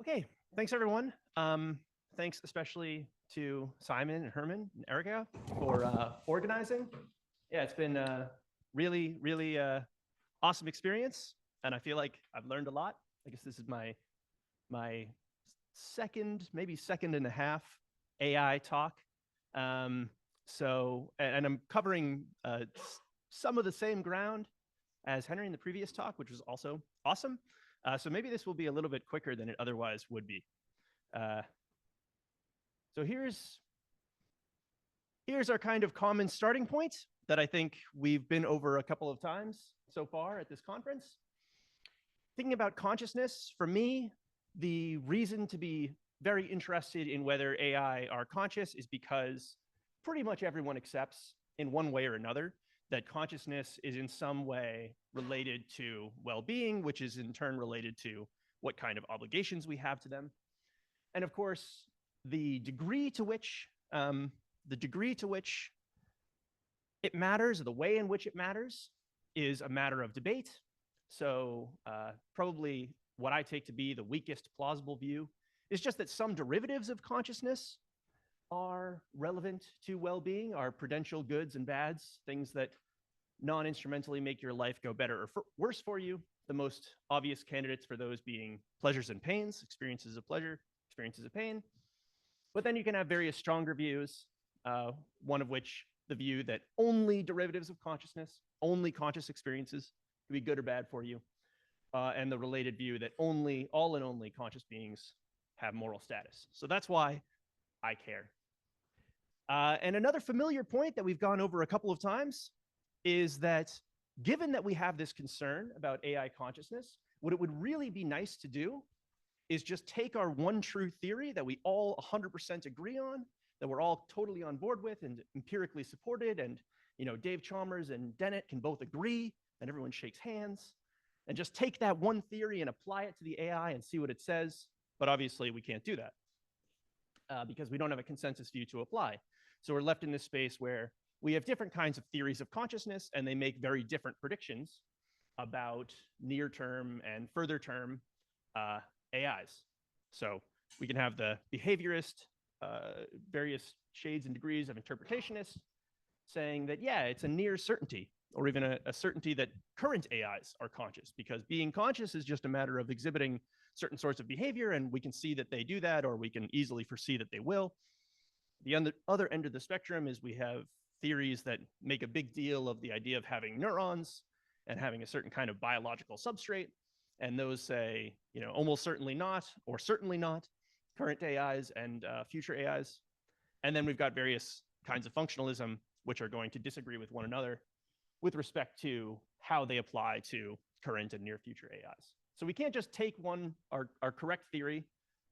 Okay, thanks everyone. Thanks especially to Simon and Herman and Erica for organizing. Yeah, it's been a really awesome experience, and I feel like I've learned a lot. I guess this is my second, maybe second and a half AI talk. Um, and I'm covering some of the same ground as Henry in the previous talk, which was also awesome. So maybe this will be a little bit quicker than it otherwise would be. Uh, so here's our kind of common starting point that I think we've been over a couple of times so far at this conference. Thinking about consciousness, for me, the reason to be very interested in whether AI are conscious is because pretty much everyone accepts in one way or another that consciousness is in some way related to well-being, which is in turn related to what kind of obligations we have to them. And of course, the degree to which it matters, or the way in which it matters, is a matter of debate. So probably what I take to be the weakest plausible view is just that some derivatives of consciousness are relevant to well-being, are prudential goods and bads, things that non-instrumentally make your life go better or worse for you. The most obvious candidates for those being pleasures and pains, experiences of pleasure, experiences of pain. But then you can have various stronger views, one of which the view that only derivatives of consciousness, only conscious experiences can be good or bad for you, and the related view that all and only conscious beings have moral status. So that's why I care. And another familiar point that we've gone over a couple of times is that given that we have this concern about AI consciousness, what it would really be nice to do is just take our one true theory that we all 100% agree on, that we're all totally on board with and empirically supported, and Dave Chalmers and Dennett can both agree, and everyone shakes hands, and just take that one theory and apply it to the AI and see what it says. But obviously, we can't do that because we don't have a consensus view to apply. So we're left in this space where we have different kinds of theories of consciousness, and they make very different predictions about near-term and further-term AIs. So we can have the behaviorist, various shades and degrees of interpretationists saying that, yeah, it's a near certainty, or even a certainty that current AIs are conscious, because being conscious is just a matter of exhibiting certain sorts of behavior, and we can see that they do that, or we can easily foresee that they will. The other end of the spectrum is we have theories that make a big deal of the idea of having neurons and having a certain kind of biological substrate. And those say, almost certainly not, or certainly not, current AIs and future AIs. And then we've got various kinds of functionalism, which are going to disagree with one another with respect to how they apply to current and near future AIs. So we can't just take our correct theory.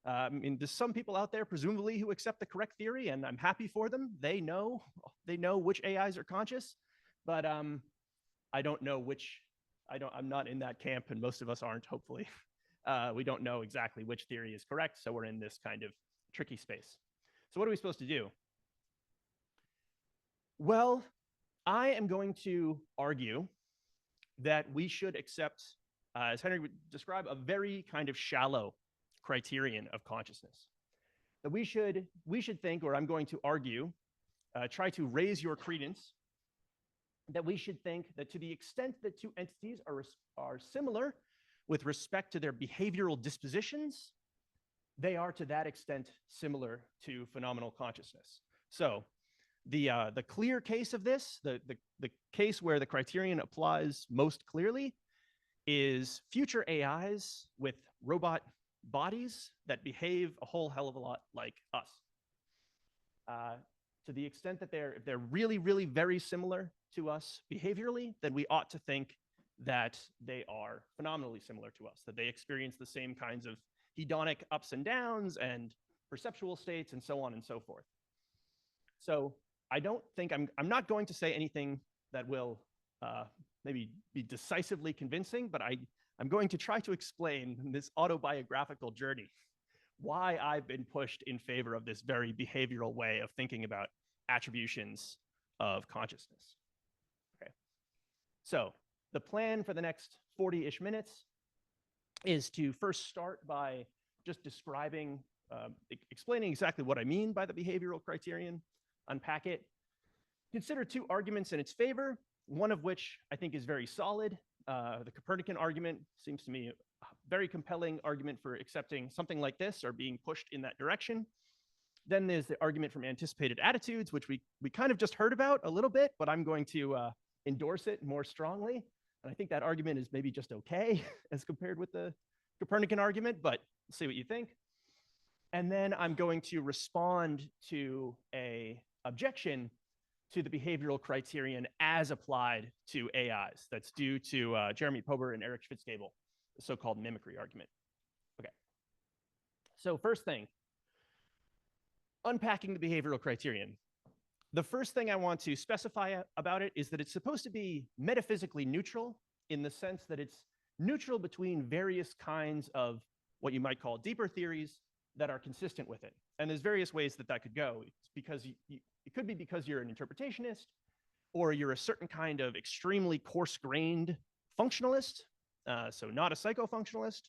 There's some people out there, presumably, who accept the correct theory, and I'm happy for them. They know which AIs are conscious, but I don't know which. I'm not in that camp, and most of us aren't, hopefully. We don't know exactly which theory is correct, so we're in this kind of tricky space. So what are we supposed to do? Well, I am going to argue that we should accept, as Henry would describe, a very kind of shallow criterion of consciousness. That we should think, or I'm going to argue, try to raise your credence, that we should think that to the extent that two entities are similar with respect to their behavioral dispositions, they are to that extent similar to phenomenal consciousness. So the clear case of this, the case where the criterion applies most clearly, is future AIs with robot bodies that behave a whole hell of a lot like us. To the extent that they're really, really very similar to us behaviorally, then we ought to think that they are phenomenally similar to us, that they experience the same kinds of hedonic ups and downs and perceptual states and so on and so forth. So I don't think I'm not going to say anything that will maybe be decisively convincing, but I'm going to try to explain in this autobiographical journey why I've been pushed in favor of this very behavioral way of thinking about attributions of consciousness. Okay. So the plan for the next 40-ish minutes is to first start by just describing, explaining exactly what I mean by the behavioral criterion, unpack it. Consider two arguments in its favor, one of which I think is very solid. The Copernican argument seems to me a very compelling argument for accepting something like this or being pushed in that direction. Then there's the argument from anticipated attitudes, which we kind of just heard about a little bit, but I'm going to endorse it more strongly. And I think that argument is maybe just okay as compared with the Copernican argument, but see what you think. And then I'm going to respond to an objection to the behavioral criterion as applied to AIs. That's due to Jeremy Pober and Eric Schwitzgebel, the so-called mimicry argument. Okay. So first thing, unpacking the behavioral criterion. The first thing I want to specify about it is that it's supposed to be metaphysically neutral in the sense that it's neutral between various kinds of what you might call deeper theories that are consistent with it. And there's various ways that that could go. It's because it could be because you're an interpretationist, or you're a certain kind of extremely coarse-grained functionalist, so not a psychofunctionalist,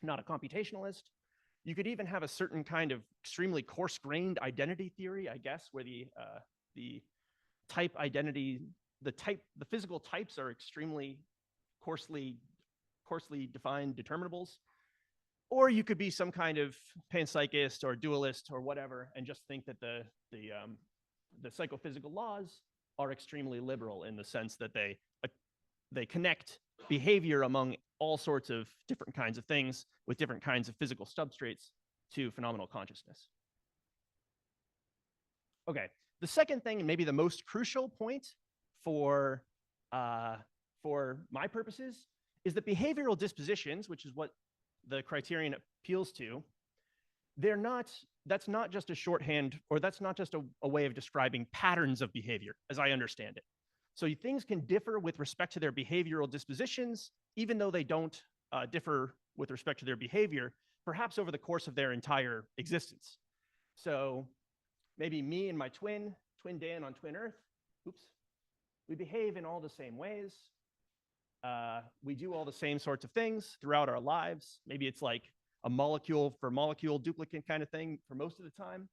not a computationalist. You could even have a certain kind of extremely coarse-grained identity theory, I guess, where the type identity, the physical types are extremely coarsely defined determinables. Or you could be some kind of panpsychist or dualist or whatever, and just think that the psychophysical laws are extremely liberal in the sense that they connect behavior among all sorts of different kinds of things with different kinds of physical substrates to phenomenal consciousness. Okay, the second thing, and maybe the most crucial point for my purposes, is that behavioral dispositions, which is what the criterion appeals to, that's not just a shorthand, or that's not just a way of describing patterns of behavior, as I understand it. So things can differ with respect to their behavioral dispositions, even though they don't differ with respect to their behavior, perhaps over the course of their entire existence. So maybe me and my twin Dan on Twin Earth, we behave in all the same ways. We do all the same sorts of things throughout our lives. Maybe it's like a molecule for molecule duplicate kind of thing for most of the time.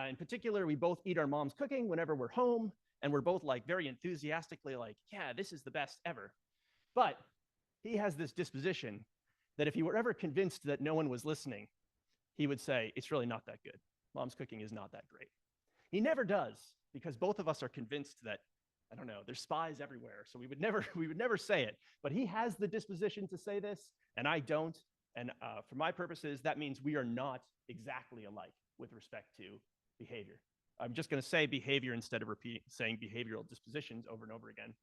In particular, we both eat our mom's cooking whenever we're home, and we're both like very enthusiastically like, yeah, this is the best ever. But he has this disposition that if he were ever convinced that no one was listening, he would say, it's really not that good. Mom's cooking is not that great. He never does, because both of us are convinced that, I don't know, there's spies everywhere, so we would never say it. But he has the disposition to say this, and I don't. And for my purposes, that means we are not exactly alike with respect to behavior. I'm just going to say behavior instead of saying behavioral dispositions over and over again.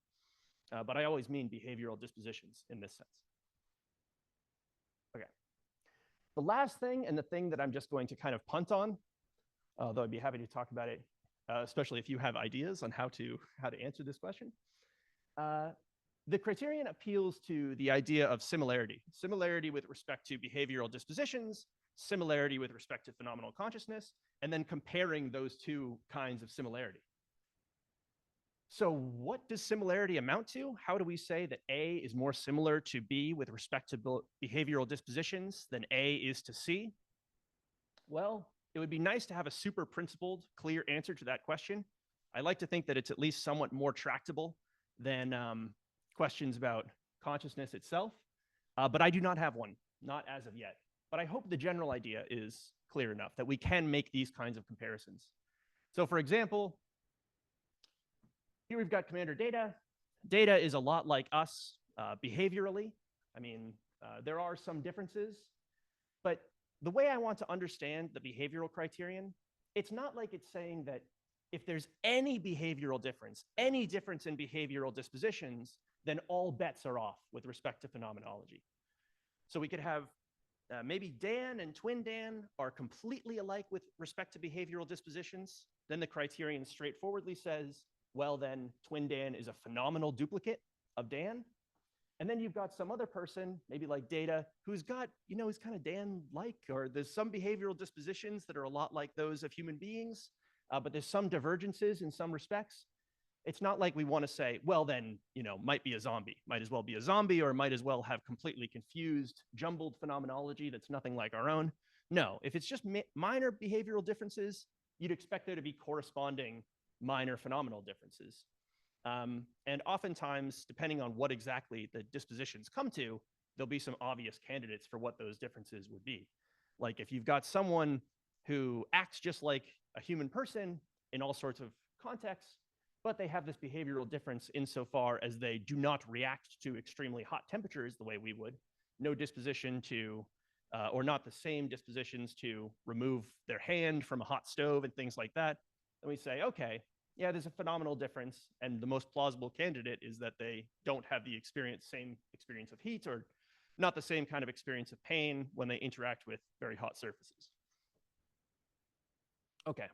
But I always mean behavioral dispositions in this sense. Okay. The last thing, and the thing that I'm just going to kind of punt on, though I'd be happy to talk about it, especially if you have ideas on how to answer this question. The criterion appeals to the idea of similarity with respect to behavioral dispositions, similarity with respect to phenomenal consciousness, and then comparing those two kinds of similarity. So what does similarity amount to? How do we say that A is more similar to B with respect to behavioral dispositions than A is to C? Well, it would be nice to have a super principled, clear answer to that question. I like to think that it's at least somewhat more tractable than questions about consciousness itself, but I do not have one, not as of yet. But I hope the general idea is clear enough that we can make these kinds of comparisons. So for example, here we've got Commander Data. Data is a lot like us behaviorally. I mean, there are some differences, but the way I want to understand the behavioral criterion, it's not like it's saying that if there's any behavioral difference, any difference in behavioral dispositions, then all bets are off with respect to phenomenology. So we could have maybe Dan and Twin Dan are completely alike with respect to behavioral dispositions. Then the criterion straightforwardly says, well, then Twin Dan is a phenomenal duplicate of Dan. And then you've got some other person, maybe like Data, who's got, who's kind of Dan-like, or there's some behavioral dispositions that are a lot like those of human beings, but there's some divergences in some respects. It's not like we want to say, well, then, might be a zombie, might as well be a zombie, or might as well have completely confused, jumbled phenomenology that's nothing like our own. No, if it's just minor behavioral differences, you'd expect there to be corresponding minor phenomenal differences. And oftentimes, depending on what exactly the dispositions come to, there'll be some obvious candidates for what those differences would be. Like if you've got someone who acts just like a human person in all sorts of contexts, but they have this behavioral difference insofar as they do not react to extremely hot temperatures the way we would, no disposition to, or not the same dispositions to remove their hand from a hot stove and things like that, then we say, okay, yeah, there's a phenomenal difference. And the most plausible candidate is that they don't have the same experience of heat, or not the same kind of experience of pain when they interact with very hot surfaces. Okay.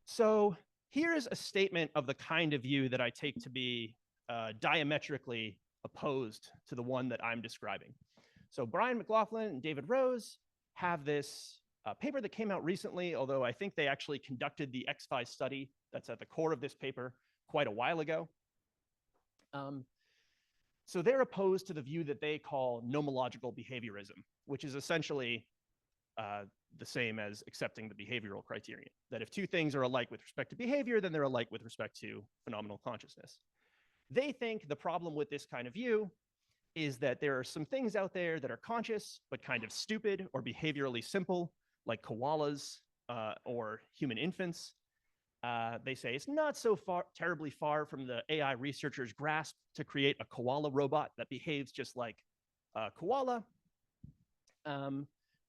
So here's a statement of the kind of view that I take to be diametrically opposed to the one that I'm describing. So Brian McLaughlin and David Rose have this paper that came out recently, although I think they actually conducted the X5 study that's at the core of this paper quite a while ago. So they're opposed to the view that they call nomological behaviorism, which is essentially the same as accepting the behavioral criterion, that if two things are alike with respect to behavior, then they're alike with respect to phenomenal consciousness. They think the problem with this kind of view is that there are some things out there that are conscious, but kind of stupid or behaviorally simple, like koalas or human infants. They say it's not so terribly far from the AI researchers' grasp to create a koala robot that behaves just like a koala.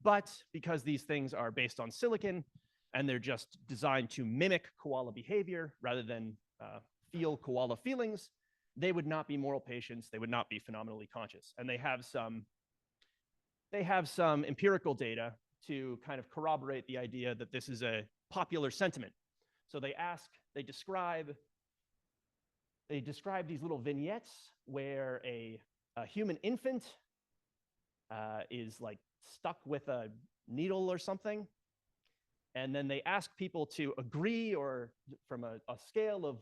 But because these things are based on silicon and they're just designed to mimic koala behavior rather than feel koala feelings, they would not be moral patients. They would not be phenomenally conscious. And they have some empirical data to kind of corroborate the idea that this is a popular sentiment. So they describe these little vignettes where a human infant is like stuck with a needle or something. And then they ask people to agree, or from a scale of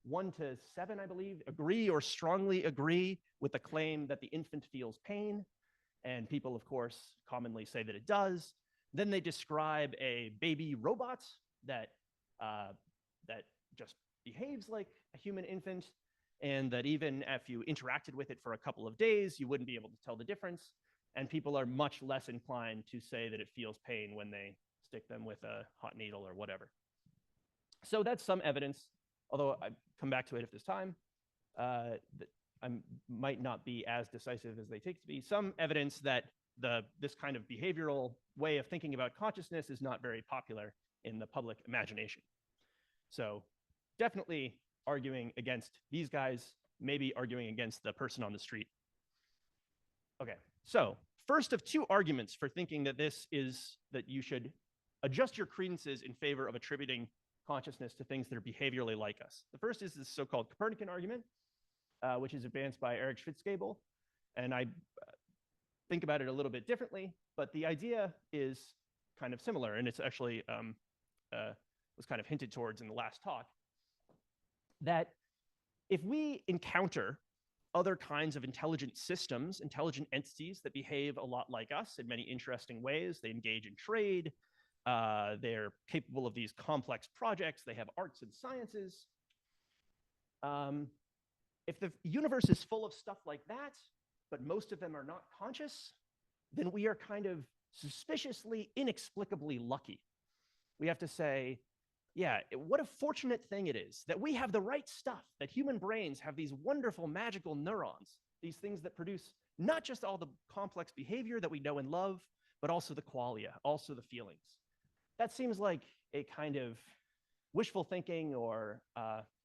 1 to 7, I believe, agree or strongly agree with the claim that the infant feels pain. And people, of course, commonly say that it does. Then they describe a baby robot that just behaves like a human infant, and that even if you interacted with it for a couple of days, you wouldn't be able to tell the difference. And people are much less inclined to say that it feels pain when they stick them with a hot needle or whatever. So that's some evidence, although I come back to it if there's time, that I might not be as decisive as they take to be. Some evidence that this kind of behavioral way of thinking about consciousness is not very popular in the public imagination. So definitely arguing against these guys, maybe arguing against the person on the street. Okay, so first of two arguments for thinking that that you should adjust your credences in favor of attributing consciousness to things that are behaviorally like us. The first is this so-called Copernican argument, which is advanced by Eric Schwitzgebel. And I think about it a little bit differently, but the idea is kind of similar, and it's actually was kind of hinted towards in the last talk, that if we encounter other kinds of intelligent systems, intelligent entities that behave a lot like us in many interesting ways, they engage in trade, they're capable of these complex projects, they have arts and sciences. If the universe is full of stuff like that, but most of them are not conscious, then we are kind of suspiciously, inexplicably lucky. We have to say, yeah, what a fortunate thing it is that we have the right stuff, that human brains have these wonderful magical neurons, these things that produce not just all the complex behavior that we know and love, but also the qualia, also the feelings. That seems like a kind of wishful thinking, or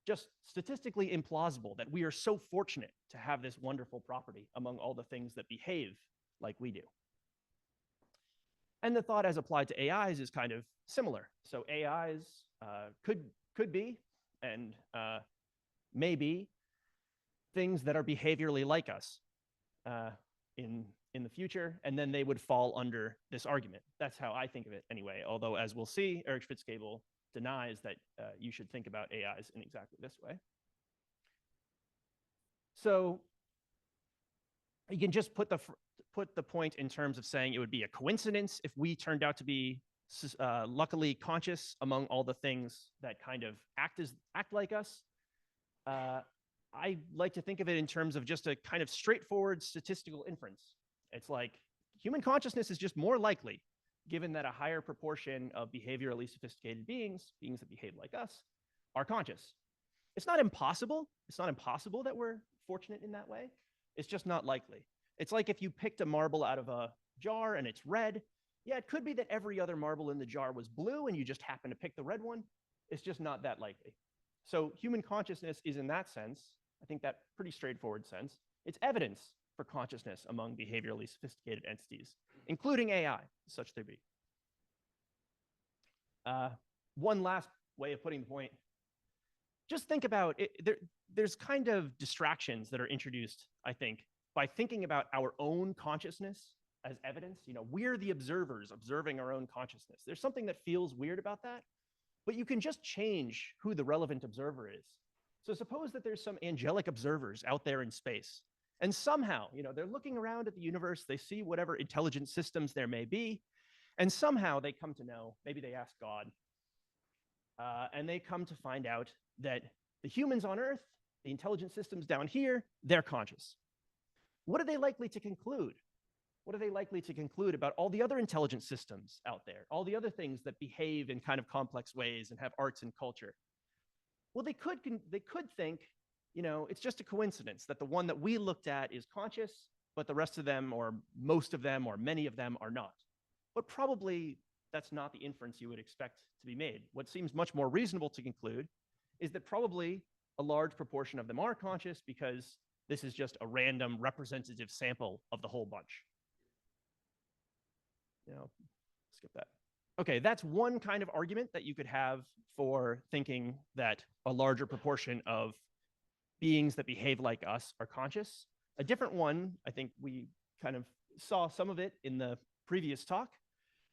just statistically implausible that we are so fortunate to have this wonderful property among all the things that behave like we do. And the thought as applied to AIs is kind of similar. So AIs could be and may be things that are behaviorally like us in the future, and then they would fall under this argument. That's how I think of it anyway, although as we'll see, Eric Schwitzgebel denies that you should think about AIs in exactly this way. So you can just put the point in terms of saying it would be a coincidence if we turned out to be luckily conscious among all the things that kind of act like us. I like to think of it in terms of just a kind of straightforward statistical inference. It's like human consciousness is just more likely, given that a higher proportion of behaviorally sophisticated beings that behave like us, are conscious. It's not impossible. It's not impossible that we're fortunate in that way. It's just not likely. It's like if you picked a marble out of a jar and it's red. Yeah, it could be that every other marble in the jar was blue and you just happen to pick the red one. It's just not that likely. So human consciousness is, in that sense, I think that pretty straightforward sense, it's evidence for consciousness among behaviorally sophisticated entities, including AI, such there be. One last way of putting the point, just think about it. There's kind of distractions that are introduced, I think, by thinking about our own consciousness as evidence. You know, we're the observers observing our own consciousness. There's something that feels weird about that, but you can just change who the relevant observer is. So suppose that there's some angelic observers out there in space, and somehow, you know, they're looking around at the universe, they see whatever intelligent systems there may be, and somehow they come to know, maybe they ask God, and they come to find out that the humans on Earth, the intelligent systems down here, they're conscious. What are they likely to conclude? What are they likely to conclude about all the other intelligent systems out there, all the other things that behave in kind of complex ways and have arts and culture? Well, they could think, you know, it's just a coincidence that the one that we looked at is conscious, but the rest of them, or most of them, or many of them are not. But probably that's not the inference you would expect to be made. What seems much more reasonable to conclude is that probably a large proportion of them are conscious, because this is just a random representative sample of the whole bunch. You know, skip that. Okay, that's one kind of argument that you could have for thinking that a larger proportion of beings that behave like us are conscious. A different one, I think we kind of saw some of it in the previous talk,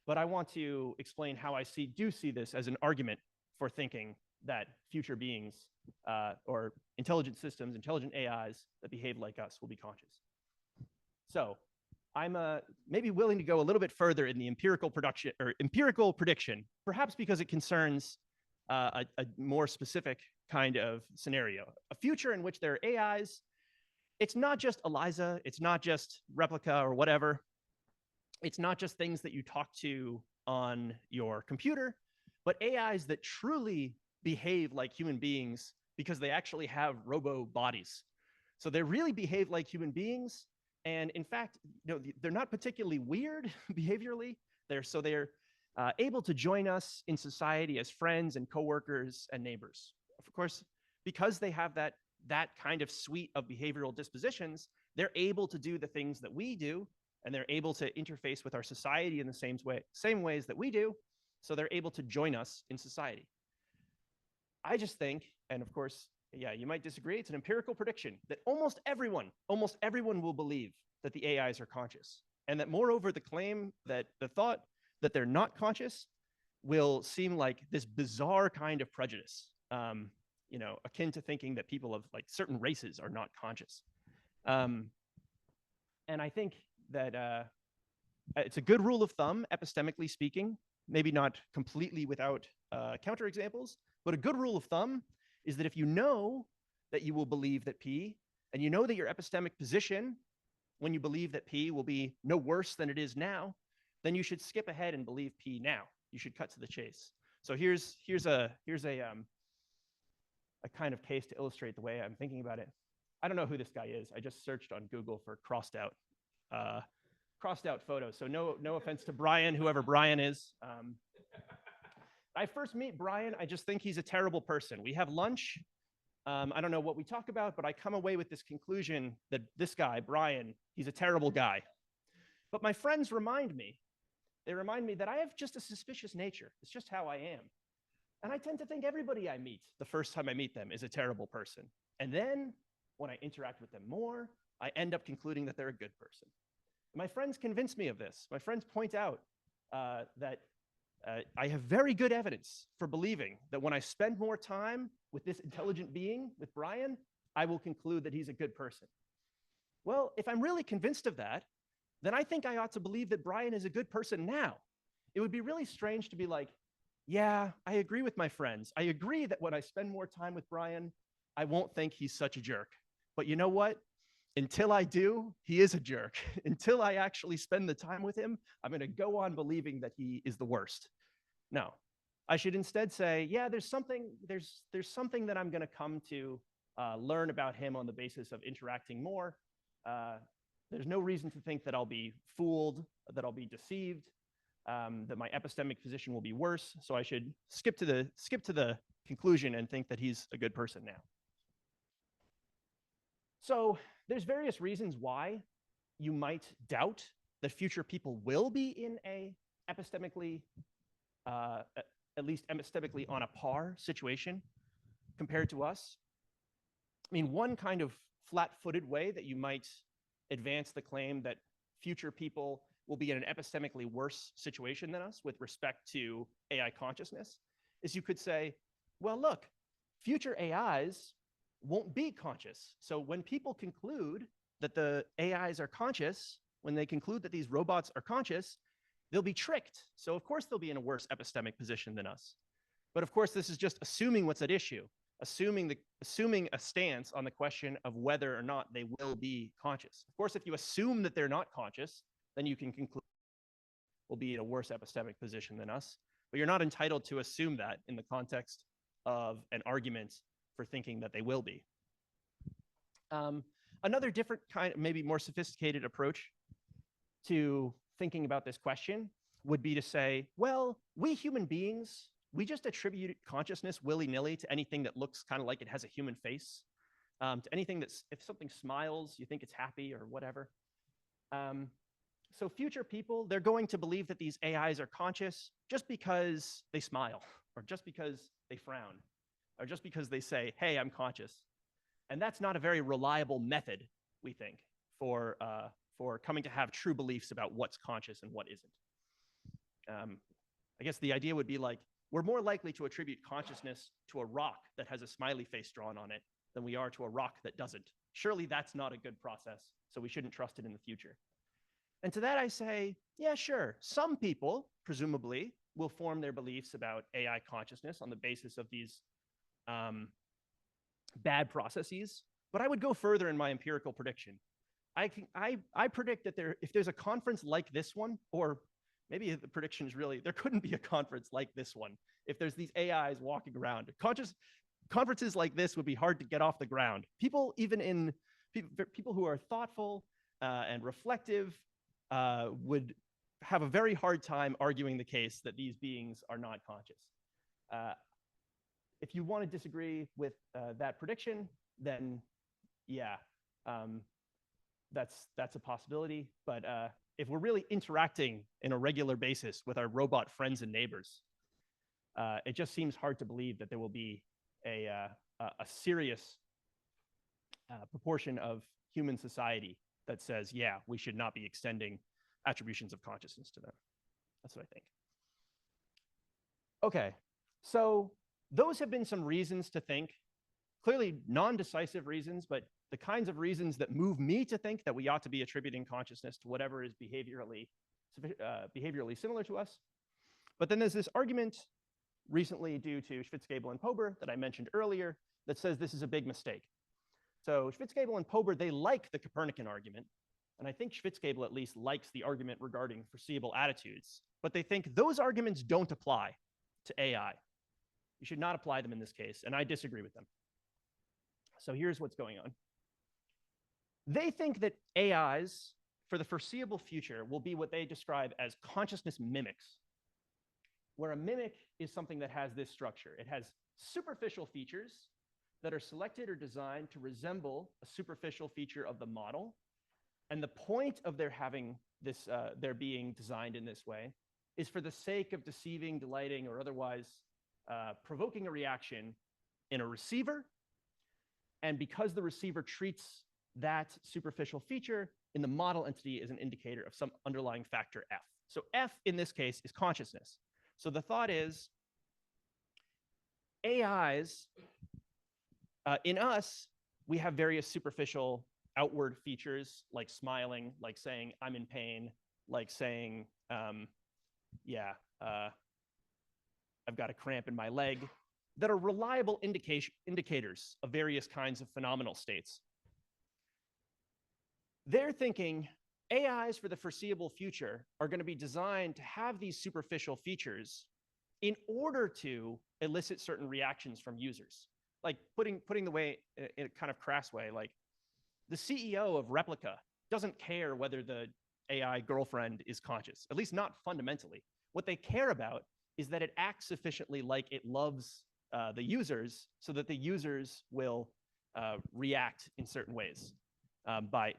but I want to explain how I do see this as an argument for thinking that future beings or intelligent systems, intelligent AIs that behave like us will be conscious. So I'm maybe willing to go a little bit further in the empirical prediction, perhaps because it concerns a more specific kind of scenario. A future in which there are AIs. It's not just ELIZA, it's not just Replica or whatever. It's not just things that you talk to on your computer, but AIs that truly behave like human beings because they actually have robo bodies. So they really behave like human beings. And in fact, you know, they're not particularly weird behaviorally. They're able to join us in society as friends and coworkers and neighbors. Of course, because they have that kind of suite of behavioral dispositions, they're able to do the things that we do, and they're able to interface with our society in the same ways that we do. So they're able to join us in society. I just think, and of course, yeah, you might disagree, it's an empirical prediction that almost everyone will believe that the AIs are conscious. And that moreover, the thought that they're not conscious will seem like this bizarre kind of prejudice, you know, akin to thinking that people of like certain races are not conscious. And I think that it's a good rule of thumb, epistemically speaking, maybe not completely without counterexamples, but a good rule of thumb is that if you know that you will believe that P, and you know that your epistemic position when you believe that P will be no worse than it is now, then you should skip ahead and believe P now. You should cut to the chase. So here's a kind of case to illustrate the way I'm thinking about it. I don't know who this guy is. I just searched on Google for crossed out photos. So no offense to Brian, whoever Brian is. I first meet Brian, I just think he's a terrible person. We have lunch. I don't know what we talk about, but I come away with this conclusion that this guy, Brian, he's a terrible guy. But my friends remind me that I have just a suspicious nature. It's just how I am. And I tend to think everybody I meet the first time I meet them is a terrible person. And then when I interact with them more, I end up concluding that they're a good person. My friends convince me of this. My friends point out that I have very good evidence for believing that when I spend more time with this intelligent being, with Brian, I will conclude that he's a good person. Well, if I'm really convinced of that, then I think I ought to believe that Brian is a good person now. It would be really strange to be like, yeah, I agree with my friends. I agree that when I spend more time with Brian, I won't think he's such a jerk. But you know what? Until I do, he is a jerk. Until I actually spend the time with him, I'm going to go on believing that he is the worst. No, I should instead say, yeah, there's something that I'm going to come to learn about him on the basis of interacting more. There's no reason to think that I'll be fooled, that I'll be deceived, that my epistemic position will be worse. So I should skip to the conclusion and think that he's a good person now. So there's various reasons why you might doubt that future people will be in a epistemically, at least epistemically on a par situation compared to us. I mean, one kind of flat-footed way that you might advance the claim that future people will be in an epistemically worse situation than us with respect to AI consciousness is you could say, well, look, future AIs won't be conscious. So when people conclude that the AIs are conscious, when they conclude that these robots are conscious, they'll be tricked. So of course they'll be in a worse epistemic position than us. But of course, this is just assuming what's at issue, assuming a stance on the question of whether or not they will be conscious. Of course, if you assume that they're not conscious, then you can conclude will be in a worse epistemic position than us. But you're not entitled to assume that in the context of an argument for thinking that they will be. Another different kind, maybe more sophisticated approach to thinking about this question would be to say, well, we human beings, we just attribute consciousness willy-nilly to anything that looks kind of like it has a human face, to anything that's, if something smiles, you think it's happy or whatever. So future people, they're going to believe that these AIs are conscious just because they smile, or just because they frown, or just because they say, hey, I'm conscious. And that's not a very reliable method, we think, for coming to have true beliefs about what's conscious and what isn't. I guess the idea would be like, we're more likely to attribute consciousness to a rock that has a smiley face drawn on it than we are to a rock that doesn't. Surely that's not a good process, so we shouldn't trust it in the future. And to that I say, yeah, sure. Some people, presumably, will form their beliefs about AI consciousness on the basis of these bad processes. But I would go further in my empirical prediction. I predict that if there's a conference like this one, or maybe the prediction is really, there couldn't be a conference like this one if there's these AIs walking around. Conferences like this would be hard to get off the ground. People who are thoughtful and reflective would have a very hard time arguing the case that these beings are not conscious. If you want to disagree with that prediction, then yeah, that's a possibility. But if we're really interacting in a regular basis with our robot friends and neighbors, it just seems hard to believe that there will be a serious proportion of human society that says, yeah, we should not be extending attributions of consciousness to them. That's what I think. Okay, so those have been some reasons to think, clearly non-decisive reasons, but the kinds of reasons that move me to think that we ought to be attributing consciousness to whatever is behaviorally similar to us. But then there's this argument recently due to Schwitzgebel and Pober that I mentioned earlier that says this is a big mistake. So Schwitzgebel and Pober, they like the Copernican argument. And I think Schwitzgebel at least likes the argument regarding foreseeable attitudes. But they think those arguments don't apply to AI. You should not apply them in this case. And I disagree with them. So here's what's going on. They think that AIs for the foreseeable future will be what they describe as consciousness mimics, where a mimic is something that has this structure. It has superficial features that are selected or designed to resemble a superficial feature of the model. And the point of their having this, their being designed in this way is for the sake of deceiving, delighting, or otherwise provoking a reaction in a receiver. And because the receiver treats that superficial feature in the model entity as an indicator of some underlying factor F. So F in this case is consciousness. So the thought is AIs, in us, we have various superficial outward features like smiling, like saying, I'm in pain, like saying, yeah, I've got a cramp in my leg, that are reliable indicators of various kinds of phenomenal states. They're thinking AIs for the foreseeable future are going to be designed to have these superficial features in order to elicit certain reactions from users. Like putting the way in a kind of crass way, like the CEO of Replica doesn't care whether the AI girlfriend is conscious, at least not fundamentally. What they care about is that it acts sufficiently like it loves the users so that the users will react in certain ways,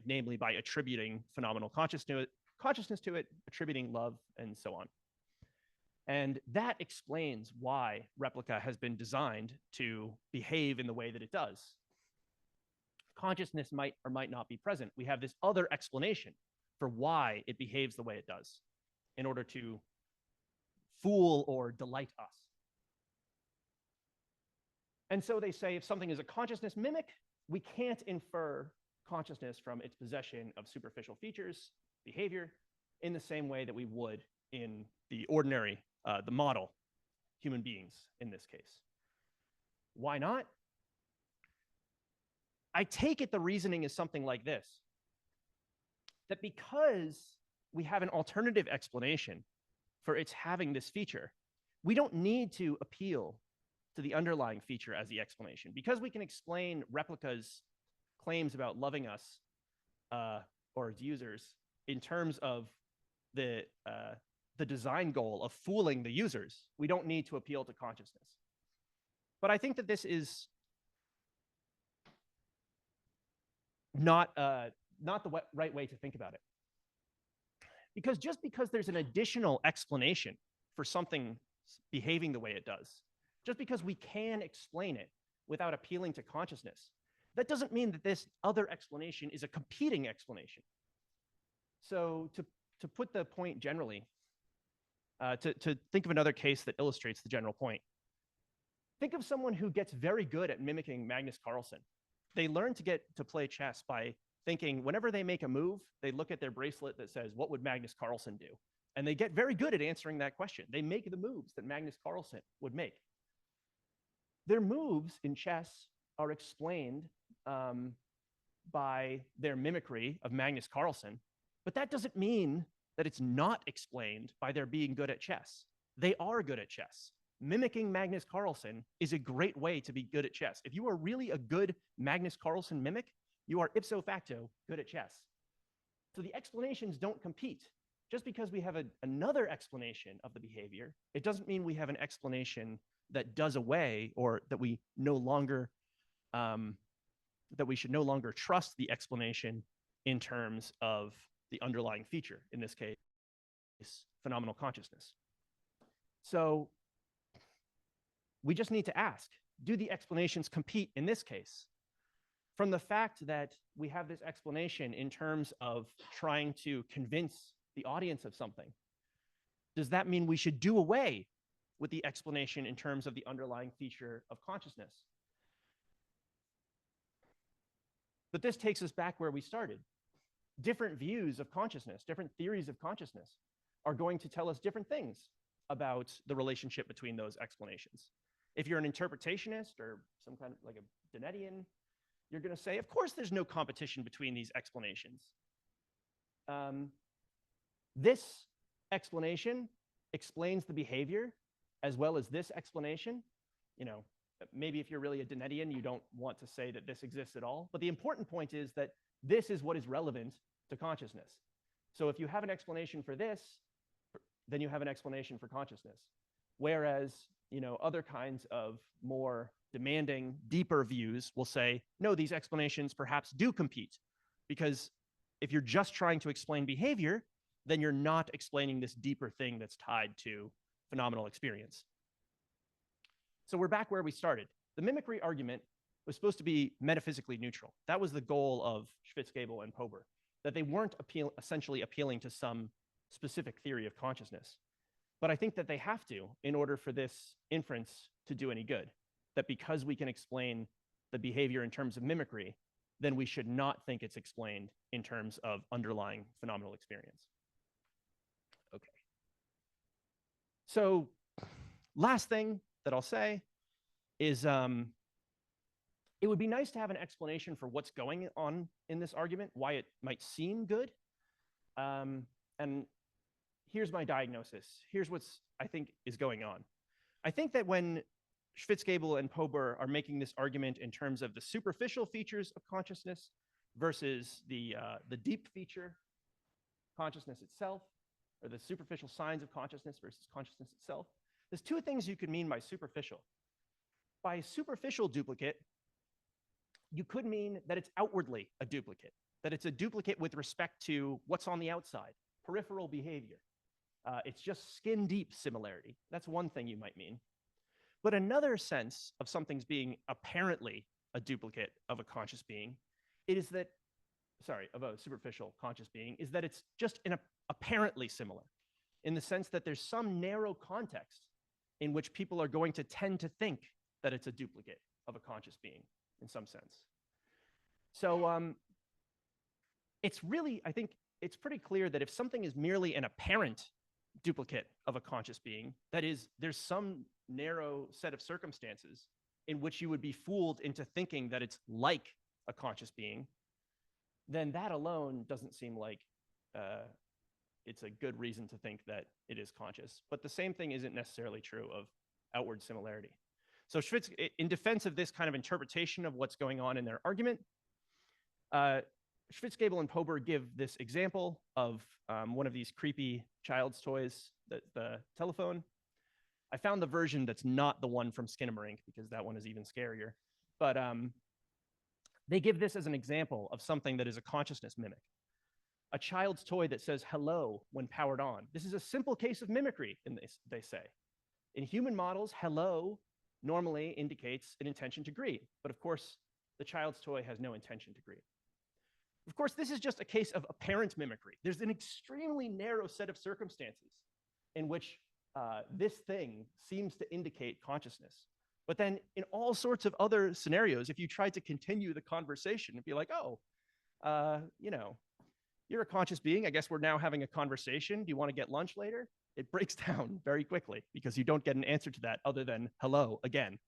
namely by attributing phenomenal consciousness to it, attributing love, and so on. And that explains why Replica has been designed to behave in the way that it does. Consciousness might or might not be present. We have this other explanation for why it behaves the way it does in order to fool or delight us. And so they say if something is a consciousness mimic, we can't infer consciousness from its possession of superficial features, behavior, in the same way that we would in the ordinary, the model human beings in this case. Why not? I take it the reasoning is something like this, that because we have an alternative explanation for its having this feature, we don't need to appeal to the underlying feature as the explanation. Because we can explain Replica's claims about loving us or its users in terms of the design goal of fooling the users, we don't need to appeal to consciousness. But I think that this is not the right way to think about it. Because just because there's an additional explanation for something behaving the way it does, just because we can explain it without appealing to consciousness, that doesn't mean that this other explanation is a competing explanation. So to put the point generally, to think of another case that illustrates the general point, think of someone who gets very good at mimicking Magnus Carlsen. They learn to get to play chess by thinking whenever they make a move, they look at their bracelet that says, what would Magnus Carlsen do? And they get very good at answering that question. They make the moves that Magnus Carlsen would make. Their moves in chess are explained by their mimicry of Magnus Carlsen, but that doesn't mean that it's not explained by their being good at chess. They are good at chess. Mimicking Magnus Carlsen is a great way to be good at chess. If you are really a good Magnus Carlsen mimic, you are ipso facto good at chess. So the explanations don't compete. Just because we have another explanation of the behavior, it doesn't mean we have an explanation that does away or that we no longer, that we should no longer trust the explanation in terms of the underlying feature, in this case, phenomenal consciousness. So we just need to ask, do the explanations compete in this case? From the fact that we have this explanation in terms of trying to convince the audience of something, does that mean we should do away with the explanation in terms of the underlying feature of consciousness? But this takes us back where we started. Different views of consciousness, different theories of consciousness are going to tell us different things about the relationship between those explanations. If you're an interpretationist or some kind of like a Dennettian, you're going to say, of course, there's no competition between these explanations. This explanation explains the behavior as well as this explanation. You know, maybe if you're really a Dennettian, you don't want to say that this exists at all. But the important point is that this is what is relevant to consciousness. So if you have an explanation for this, then you have an explanation for consciousness. Whereas, you know, other kinds of more demanding, deeper views will say, no, these explanations perhaps do compete. Because if you're just trying to explain behavior, then you're not explaining this deeper thing that's tied to phenomenal experience. So we're back where we started. The mimicry argument was supposed to be metaphysically neutral. That was the goal of Schwitzgebel and Pober, that they weren't essentially appealing to some specific theory of consciousness. But I think that they have to in order for this inference to do any good, that because we can explain the behavior in terms of mimicry, then we should not think it's explained in terms of underlying phenomenal experience. Okay. So last thing that I'll say is it would be nice to have an explanation for what's going on in this argument, why it might seem good. And here's my diagnosis. Here's what's I think is going on. I think that when Schwitzgebel and Pober are making this argument in terms of the superficial features of consciousness versus the deep feature, consciousness itself, or the superficial signs of consciousness versus consciousness itself, there's two things you could mean by superficial. By superficial duplicate, you could mean that it's outwardly a duplicate, that it's a duplicate with respect to what's on the outside, peripheral behavior. It's just skin deep similarity. That's one thing you might mean. But another sense of something's being apparently a duplicate of a conscious being, it is that, of a superficial conscious being, is that it's just apparently similar, in the sense that there's some narrow context in which people are going to tend to think that it's a duplicate of a conscious being in some sense. So it's really, I think it's pretty clear that if something is merely an apparent duplicate of a conscious being, that is, there's some narrow set of circumstances in which you would be fooled into thinking that it's like a conscious being, then that alone doesn't seem like it's a good reason to think that it is conscious. But the same thing isn't necessarily true of outward similarity. So Schwitz, in defense of this kind of interpretation of what's going on in their argument, Schwitzgebel and Pober give this example of one of these creepy child's toys, the telephone. I found the version that's not the one from Skinamarink because that one is even scarier. But they give this as an example of something that is a consciousness mimic. A child's toy that says hello when powered on. This is a simple case of mimicry, they say. In human models, hello normally indicates an intention to greet. But of course, the child's toy has no intention to greet. Of course, this is just a case of apparent mimicry. There's an extremely narrow set of circumstances in which this thing seems to indicate consciousness. But then in all sorts of other scenarios, if you tried to continue the conversation and be like, oh, you know, you're a conscious being. I guess we're now having a conversation. Do you want to get lunch later? It breaks down very quickly because you don't get an answer to that other than hello again.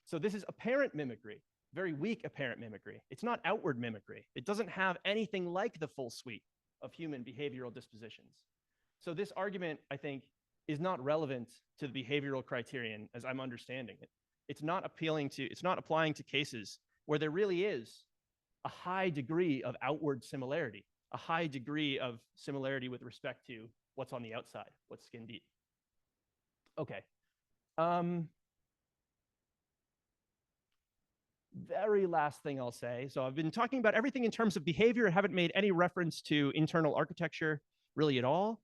So this is apparent mimicry, very weak apparent mimicry. It's not outward mimicry. It doesn't have anything like the full suite of human behavioral dispositions. So this argument, I think, is not relevant to the behavioral criterion as I'm understanding it. It's not applying to cases where there really is a high degree of outward similarity, a high degree of similarity with respect to what's on the outside, what's skin deep. Okay. Very last thing I'll say. So I've been talking about everything in terms of behavior. I haven't made any reference to internal architecture really at all.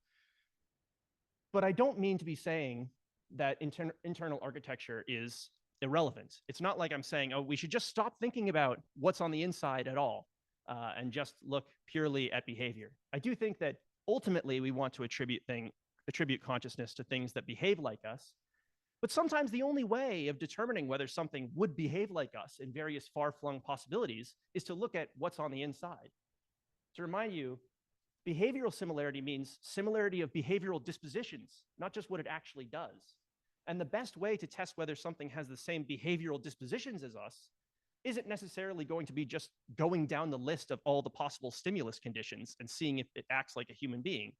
But I don't mean to be saying that internal architecture is irrelevant. It's not like I'm saying, oh, we should just stop thinking about what's on the inside at all and just look purely at behavior. I do think that ultimately we want to attribute consciousness to things that behave like us. But sometimes the only way of determining whether something would behave like us in various far-flung possibilities is to look at what's on the inside. To remind you, behavioral similarity means similarity of behavioral dispositions, not just what it actually does. And the best way to test whether something has the same behavioral dispositions as us isn't necessarily going to be just going down the list of all the possible stimulus conditions and seeing if it acts like a human being,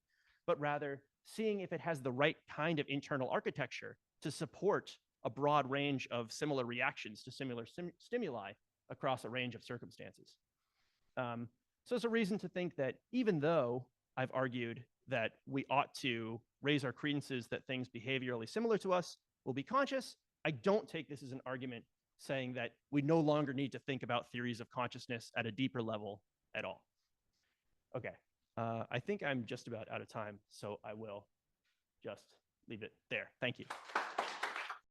but rather seeing if it has the right kind of internal architecture to support a broad range of similar reactions to similar stimuli across a range of circumstances. So it's a reason to think that even though I've argued that we ought to raise our credences that things behaviorally similar to us will be conscious, I don't take this as an argument saying that we no longer need to think about theories of consciousness at a deeper level at all. Okay, I think I'm just about out of time, so I will just leave it there. Thank you.